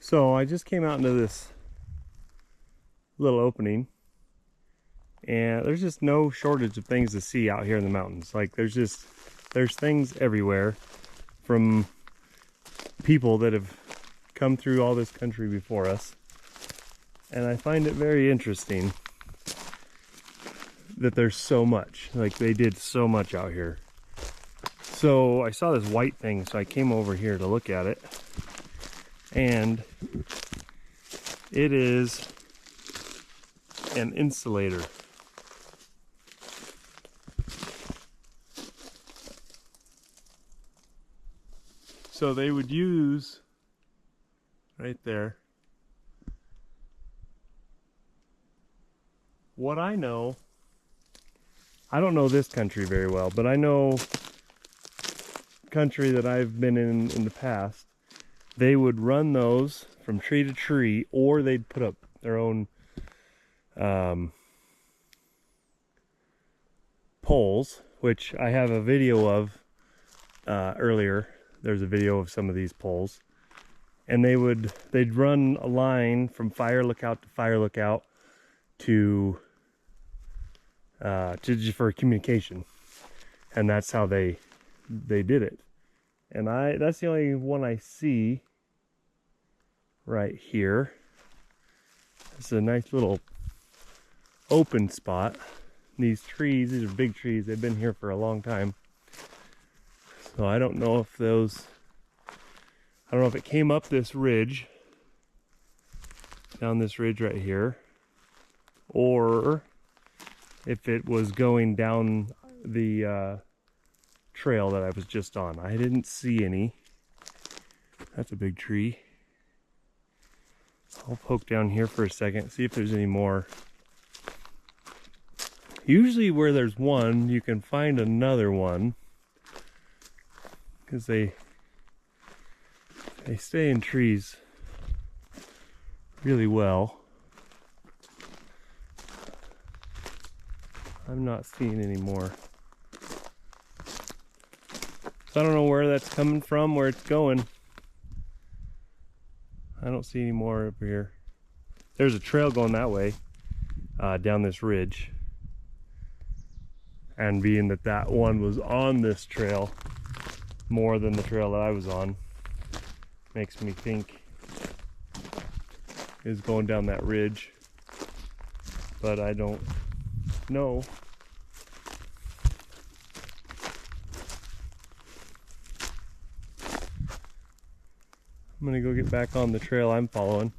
So I just came out into this little opening, and there's just no shortage of things to see out here in the mountains. Like there's things everywhere from people that have come through all this country before us. And I find it very interesting that there's so much, like they did so much out here. So I saw this white thing, so I came over here to look at it. And it is an insulator. So they would use right there. What I know, I don't know this country very well, but I know country that I've been in the past. They would run those from tree to tree, or they'd put up their own poles, which I have a video of earlier. There's a video of some of these poles, and they'd run a line from fire lookout to fire lookout to for communication, and that's how they did it. And that's the only one I see right here. It's a nice little open spot. These trees, these are big trees, they've been here for a long time. So I don't know if it came up this ridge, down this ridge right here, or if it was going down the trail that I was just on. I didn't see any. That's a big tree. I'll poke down here for a second, see if there's any more. Usually where there's one, you can find another one, because they stay in trees really well. I'm not seeing any more. So I don't know where that's coming from, where it's going. I don't see any more over here. There's a trail going that way, down this ridge. And being that that one was on this trail more than the trail that I was on, makes me think it's going down that ridge. But I don't know. I'm gonna go get back on the trail I'm following.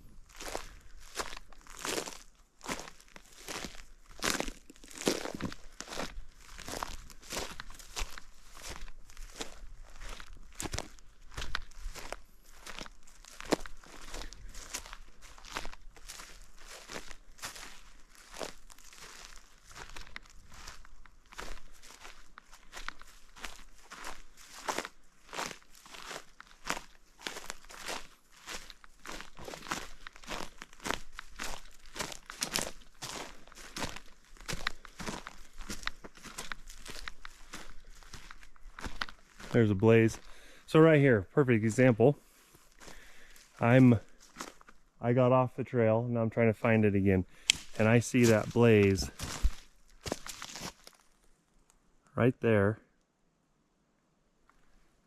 There's a blaze. So right here, perfect example. I got off the trail, now I'm trying to find it again, and I see that blaze right there,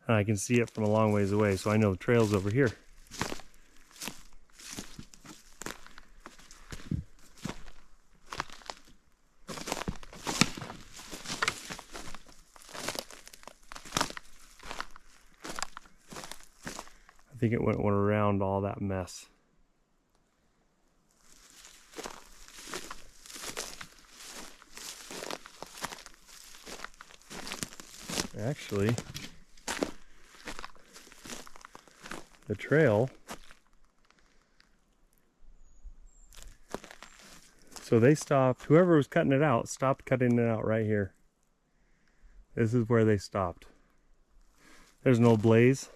and I can see it from a long ways away, so I know the trail's over here. I think it went around all that mess. Actually, the trail, so they stopped, whoever was cutting it out stopped cutting it out right here. This is where they stopped. There's no blaze.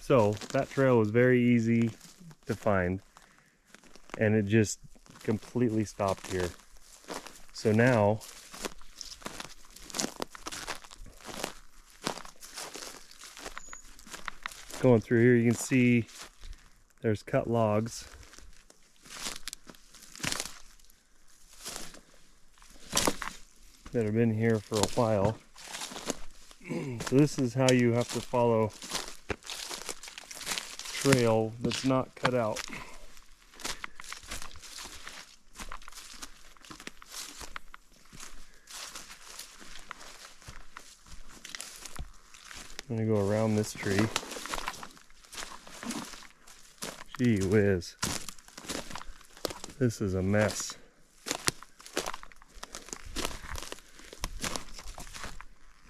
So that trail was very easy to find, and it just completely stopped here. So now going through here, you can see there's cut logs. That have been here for a while. So this is how you have to follow trail that's not cut out. I'm gonna go around this tree. Gee whiz. This is a mess.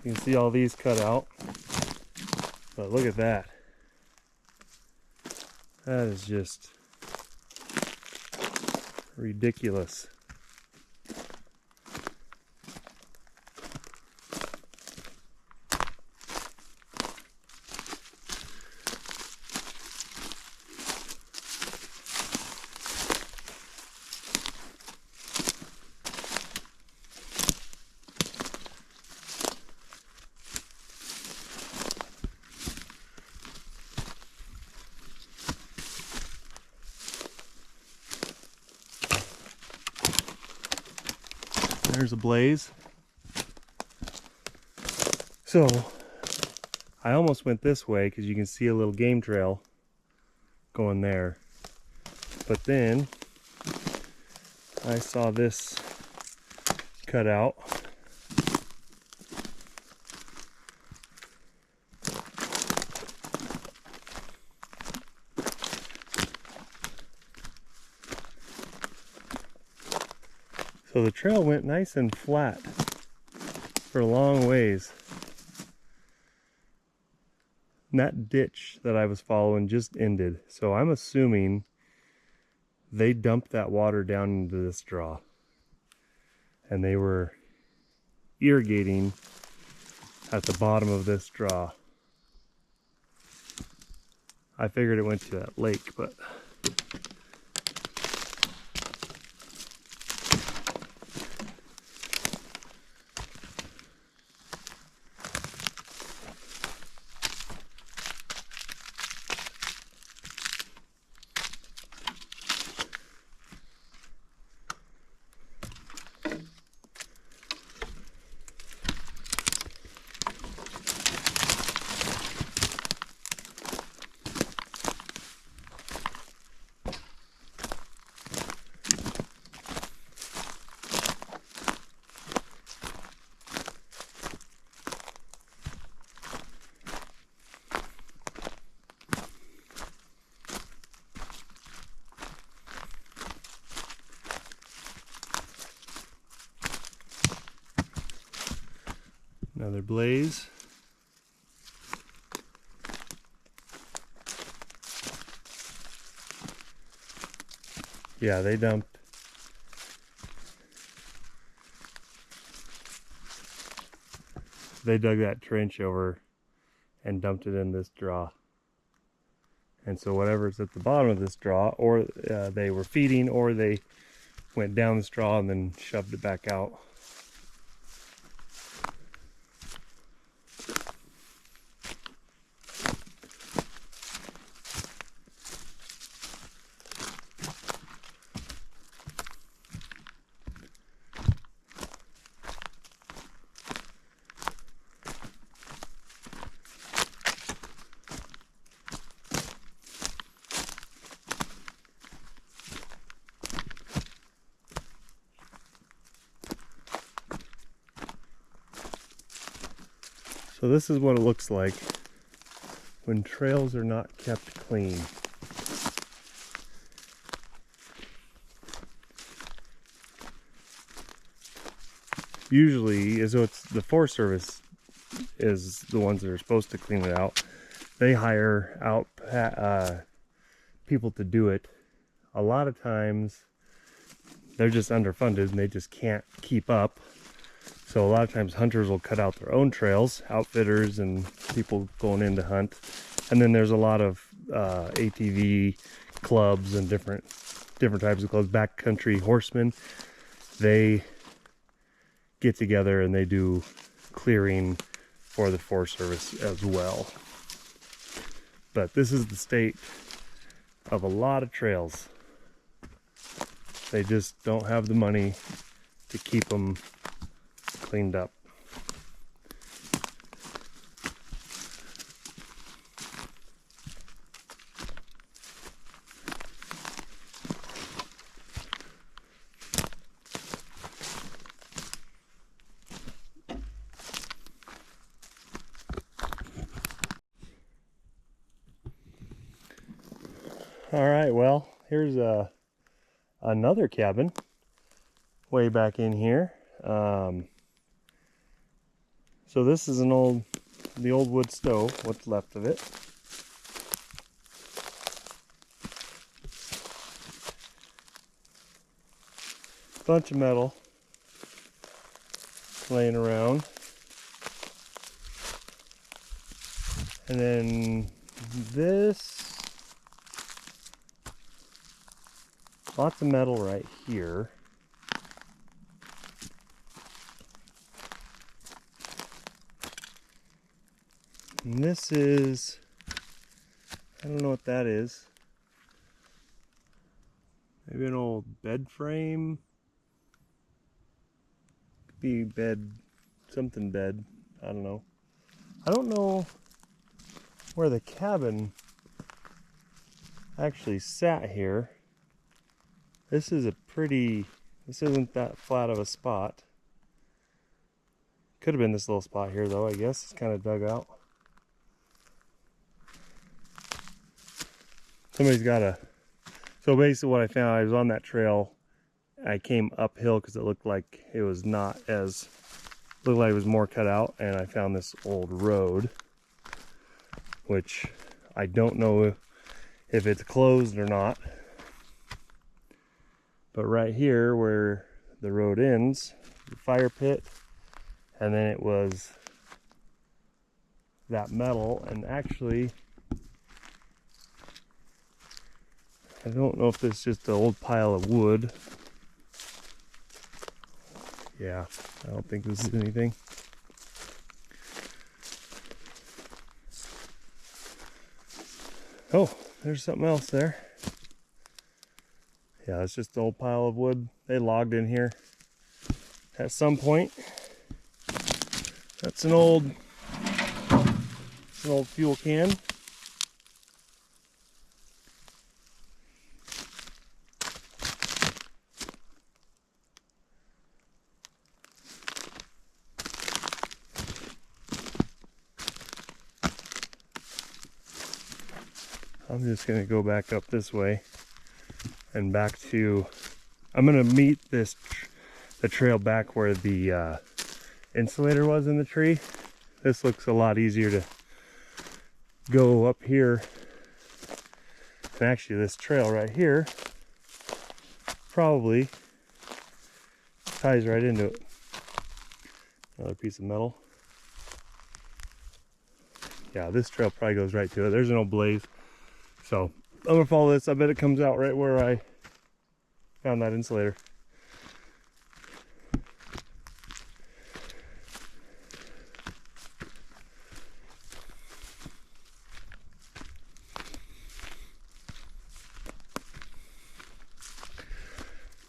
You can see all these cut out. But look at that. That is just ridiculous. There's a blaze. So I almost went this way because you can see a little game trail going there. But then I saw this cut out. So the trail went nice and flat for a long ways. And that ditch that I was following just ended. So I'm assuming they dumped that water down into this draw. And they were irrigating at the bottom of this draw. I figured it went to that lake, but another blaze. Yeah, they dumped. They dug that trench over and dumped it in this draw. And so whatever's at the bottom of this draw, or they were feeding, or they went down the straw and then shoved it back out. So this is what it looks like when trails are not kept clean. Usually, so it's the Forest Service is the ones that are supposed to clean it out. They hire out people to do it. A lot of times they're just underfunded and they just can't keep up. So a lot of times hunters will cut out their own trails, outfitters and people going in to hunt. And then there's a lot of ATV clubs and different types of clubs, backcountry horsemen. They get together and they do clearing for the Forest Service as well. But this is the state of a lot of trails. They just don't have the money to keep them cleaned up. All right, well, here's another cabin way back in here. So this is the old wood stove, what's left of it. Bunch of metal laying around. And then this, lots of metal right here. And this is, I don't know what that is. Maybe an old bed frame. Could be bed, something bed. I don't know. I don't know where the cabin actually sat here. This is a pretty, this isn't that flat of a spot. Could have been this little spot here though, I guess. It's kind of dug out. Somebody's got a, so basically what I found, I was on that trail. I came uphill because it looked like it was not as, looked like it was more cut out. And I found this old road, which I don't know if it's closed or not. But right here where the road ends, the fire pit, and then it was that metal. And actually, I don't know if this is just an old pile of wood. Yeah, I don't think this is anything. Oh, there's something else there. Yeah, it's just an old pile of wood. They logged in here at some point. That's an old fuel can. I'm just going to go back up this way and back to, I'm going to meet the trail back where the insulator was in the tree. This looks a lot easier to go up here. And actually this trail right here probably ties right into it. Another piece of metal. Yeah, this trail probably goes right to it. There's an old blaze. So I'm gonna follow this. I bet it comes out right where I found that insulator.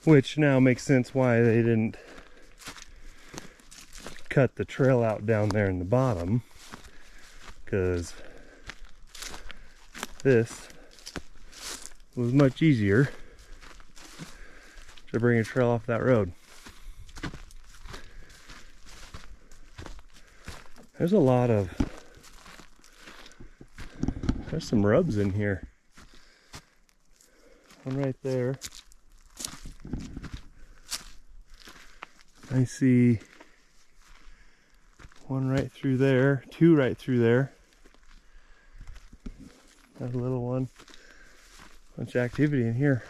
Which now makes sense why they didn't cut the trail out down there in the bottom, because this was much easier to bring a trail off that road. There's a lot of, there's some rubs in here. One right there. I see one right through there, two right through there. That little one. Bunch of activity in here.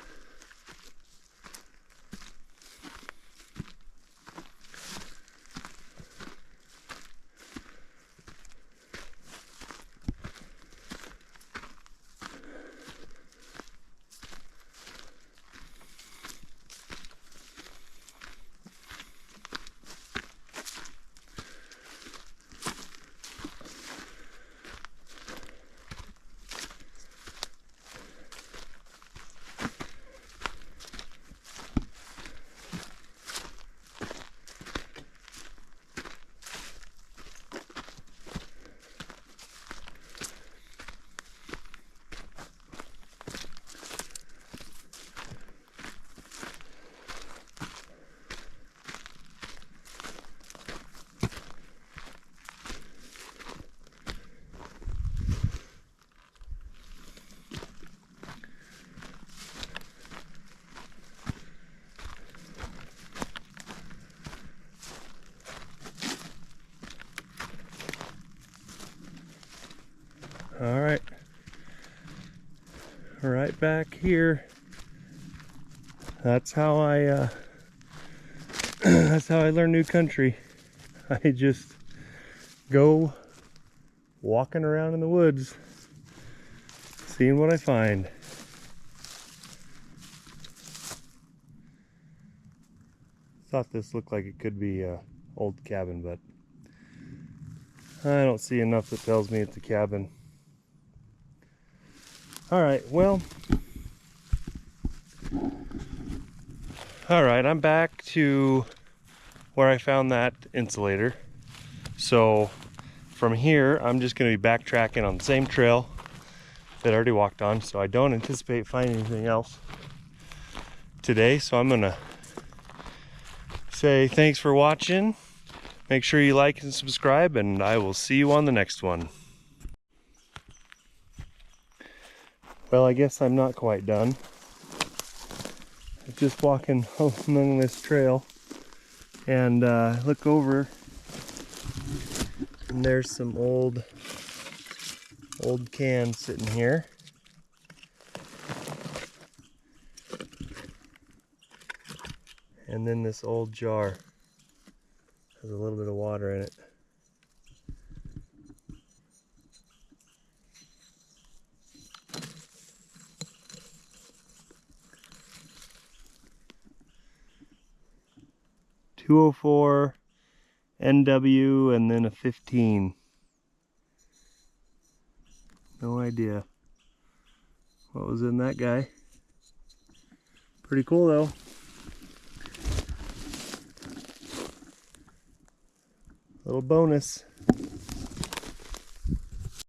All right. Right back here. That's how I that's how I learn new country. I just go walking around in the woods, seeing what I find. Thought this looked like it could be a old cabin, but I don't see enough that tells me it's a cabin. Alright, well, alright, I'm back to where I found that insulator. So from here, I'm just going to be backtracking on the same trail that I already walked on, so I don't anticipate finding anything else today. So I'm going to say thanks for watching. Make sure you like and subscribe, and I will see you on the next one. Well, I guess I'm not quite done. I'm just walking along this trail and look over, and there's some old cans sitting here. And then this old jar has a little bit of water in it. .204 NW and then a 15. No idea what was in that guy. Pretty cool though. Little bonus.